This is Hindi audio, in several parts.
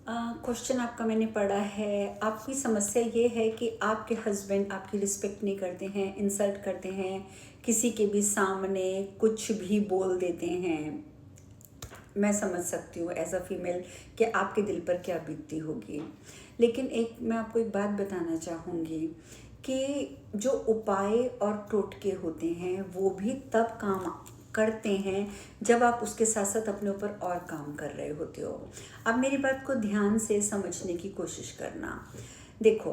क्वेश्चन आपका मैंने पढ़ा है। आपकी समस्या ये है कि आपके हस्बैंड आपकी रिस्पेक्ट नहीं करते हैं, इंसल्ट करते हैं, किसी के भी सामने कुछ भी बोल देते हैं। मैं समझ सकती हूँ एज अ फीमेल कि आपके दिल पर क्या बीतती होगी। लेकिन मैं आपको एक बात बताना चाहूँगी कि जो उपाय और टोटके होते हैं वो भी तब काम करते हैं जब आप उसके साथ साथ अपने ऊपर और काम कर रहे होते हो। अब मेरी बात को ध्यान से समझने की कोशिश करना। देखो,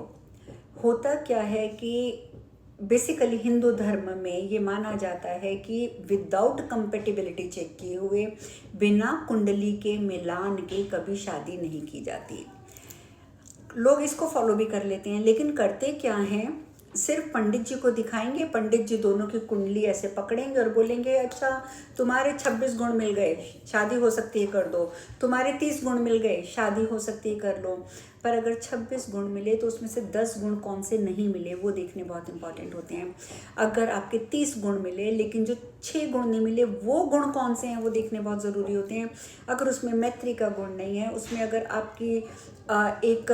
होता क्या है कि बेसिकली हिंदू धर्म में ये माना जाता है कि विदाउट कंपेटिबिलिटी चेक किए हुए, बिना कुंडली के मिलान के कभी शादी नहीं की जाती। लोग इसको फॉलो भी कर लेते हैं, लेकिन करते क्या हैं, सिर्फ पंडित जी को दिखाएंगे, पंडित जी दोनों की कुंडली ऐसे पकड़ेंगे और बोलेंगे अच्छा तुम्हारे 26 गुण मिल गए, शादी हो सकती है कर दो। तुम्हारे 30 गुण मिल गए, शादी हो सकती है कर लो। पर अगर 26 गुण मिले तो उसमें से 10 गुण कौन से नहीं मिले वो देखने बहुत इंपॉर्टेंट होते हैं। अगर आपके 30 गुण मिले लेकिन जो 6 गुण नहीं मिले वो गुण कौन से हैं वो देखने बहुत ज़रूरी होते हैं। अगर उसमें मैत्री का गुण नहीं है, उसमें अगर आपकी एक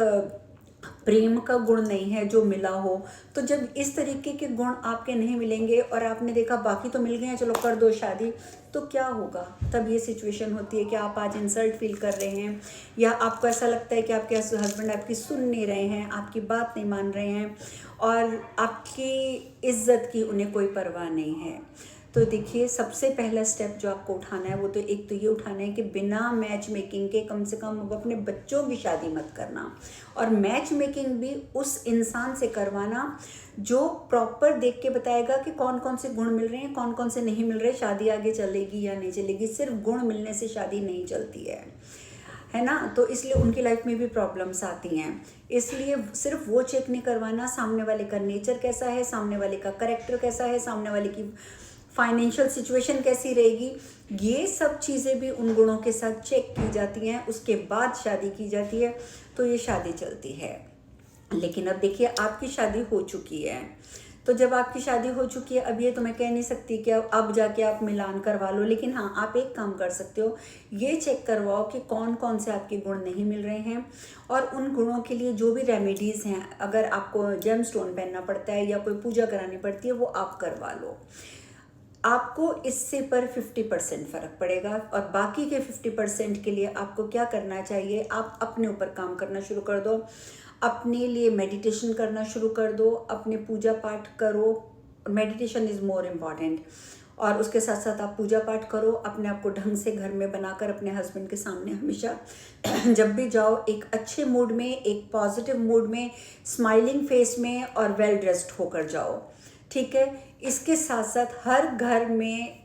प्रेम का गुण नहीं है जो मिला हो, तो जब इस तरीके के गुण आपके नहीं मिलेंगे और आपने देखा बाकी तो मिल गए हैं चलो कर दो शादी, तो क्या होगा? तब ये सिचुएशन होती है कि आप आज इंसल्ट फील कर रहे हैं या आपको ऐसा लगता है कि आपके हस्बैंड आपकी सुन नहीं रहे हैं, आपकी बात नहीं मान रहे हैं और आपकी इज्जत की उन्हें कोई परवाह नहीं है। तो देखिए, सबसे पहला स्टेप जो आपको उठाना है वो तो एक तो ये उठाना है कि बिना मैच मेकिंग के कम से कम अपने बच्चों की शादी मत करना, और मैच मेकिंग भी उस इंसान से करवाना जो प्रॉपर देख के बताएगा कि कौन कौन से गुण मिल रहे हैं, कौन कौन से नहीं मिल रहे, शादी आगे चलेगी या नहीं चलेगी। सिर्फ गुण मिलने से शादी नहीं चलती है ना। तो इसलिए उनकी लाइफ में भी प्रॉब्लम्स आती हैं। इसलिए सिर्फ वो चेक नहीं करवाना, सामने वाले का नेचर कैसा है, सामने वाले का करेक्टर कैसा है, सामने वाले की फाइनेंशियल सिचुएशन कैसी रहेगी, ये सब चीज़ें भी उन गुणों के साथ चेक की जाती हैं, उसके बाद शादी की जाती है, तो ये शादी चलती है। लेकिन अब देखिए, आपकी शादी हो चुकी है, तो जब आपकी शादी हो चुकी है, अब ये तो मैं कह नहीं सकती कि अब जाके आप मिलान करवा लो, लेकिन हाँ, आप एक काम कर सकते हो, ये चेक करवाओ कि कौन कौन से आपके गुण नहीं मिल रहे हैं, और उन गुणों के लिए जो भी रेमेडीज़ हैं, अगर आपको जेम स्टोन पहनना पड़ता है या कोई पूजा करानी पड़ती है, वो आप करवा लो। आपको इससे पर 50% फ़र्क पड़ेगा, और बाकी के 50% के लिए आपको क्या करना चाहिए, आप अपने ऊपर काम करना शुरू कर दो, अपने लिए मेडिटेशन करना शुरू कर दो, अपने पूजा पाठ करो। मेडिटेशन इज़ मोर इम्पॉर्टेंट, और उसके साथ साथ आप पूजा पाठ करो, अपने आप को ढंग से घर में बनाकर अपने हस्बैंड के सामने हमेशा जब भी जाओ एक अच्छे मूड में, एक पॉजिटिव मूड में, स्माइलिंग फेस में और वेल ड्रेस्ड होकर जाओ, ठीक है। इसके साथ साथ हर घर में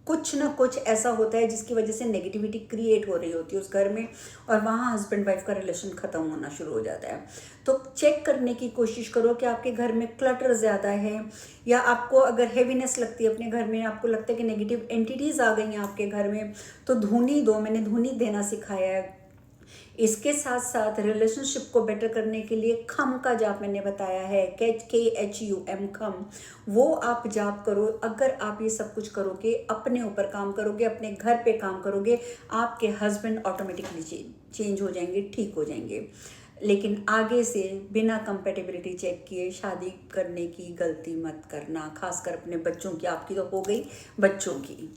कुछ ना कुछ ऐसा होता है जिसकी वजह से नेगेटिविटी क्रिएट हो रही होती है उस घर में, और वहाँ हस्बैंड वाइफ का रिलेशन ख़त्म होना शुरू हो जाता है। तो चेक करने की कोशिश करो कि आपके घर में क्लटर ज़्यादा है, या आपको अगर हेवीनेस लगती है अपने घर में, आपको लगता है कि नेगेटिव एंटिटीज़ आ गई हैं आपके घर में, तो धूनी दो, मैंने धूनी देना सिखाया है। इसके साथ साथ रिलेशनशिप को बेटर करने के लिए खम का जाप मैंने बताया है, KHUM, खम, वो आप जाप करो। अगर आप ये सब कुछ करोगे, अपने ऊपर काम करोगे, अपने घर पे काम करोगे, आपके हस्बैंड ऑटोमेटिकली चेंज हो जाएंगे, ठीक हो जाएंगे। लेकिन आगे से बिना कंपेटिबिलिटी चेक किए शादी करने की गलती मत करना, खासकर अपने बच्चों की। आपकी तो हो गई, बच्चों की।